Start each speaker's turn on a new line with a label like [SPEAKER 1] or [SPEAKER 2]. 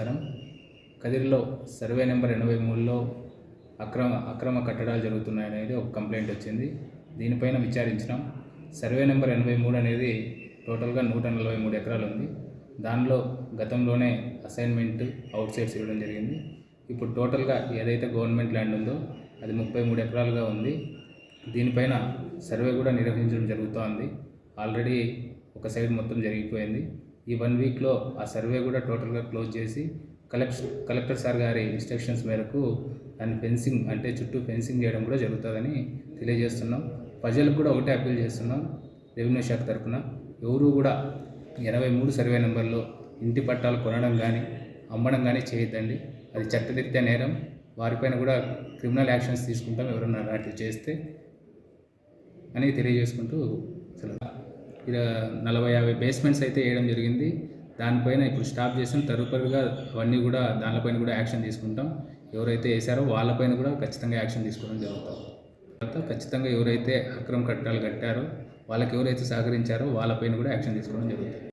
[SPEAKER 1] నమస్కారం. కదిరిలో survey number 83లో అక్రమ కట్టడాలు జరుగుతున్నాయనేది ఒక కంప్లైంట్ వచ్చింది. దీనిపైన విచారించినాం. సర్వే నెంబర్ 83 అనేది టోటల్గా 143 ఎకరాలు ఉంది. దానిలో గతంలోనే అసైన్మెంట్ అవుట్ సైడ్స్ ఇవ్వడం జరిగింది. ఇప్పుడు టోటల్గా ఏదైతే గవర్నమెంట్ ల్యాండ్ ఉందో అది 33 ఎకరాలుగా ఉంది. దీనిపైన సర్వే కూడా నిర్వహించడం జరుగుతోంది. ఆల్రెడీ ఒక సైడ్ మొత్తం జరిగిపోయింది. ఈ 1 వీక్లో ఆ సర్వే కూడా టోటల్గా క్లోజ్ చేసి కలెక్టర్ సార్ గారి ఇన్స్ట్రక్షన్స్ మేరకు దాన్ని ఫెన్సింగ్ అంటే చుట్టూ ఫెన్సింగ్ చేయడం కూడా జరుగుతుందని తెలియజేస్తున్నాం. ప్రజలకు కూడా ఒకటే అప్పీల్ చేస్తున్నాం. రెవెన్యూ శాఖ తరఫున ఎవరు కూడా 83 సర్వే నెంబర్లో ఇంటి పట్టాలు కొనడం కానీ అమ్మడం కానీ చేయొద్దండి. అది చట్టరీత్యా నేరం. వారిపైన కూడా క్రిమినల్ యాక్షన్స్ తీసుకుంటాం ఎవరన్నా అట్లా చేస్తే అని తెలియజేసుకుంటూ అసలు 40-50 బేస్మెంట్స్ అయితే వేయడం జరిగింది. దానిపైన ఇప్పుడు స్టాప్ చేసాం. తదుపరిగా అవన్నీ కూడా దానిపైన కూడా యాక్షన్ తీసుకుంటాం. ఎవరైతే వేసారో వాళ్ళపైన కూడా ఖచ్చితంగా యాక్షన్ తీసుకోవడం జరుగుతుంది. తర్వాత ఖచ్చితంగా ఎవరైతే అక్రమ కట్టడాలు కట్టారో వాళ్ళకి ఎవరైతే సహకరించారో వాళ్ళపైన కూడా యాక్షన్ తీసుకోవడం జరుగుతుంది.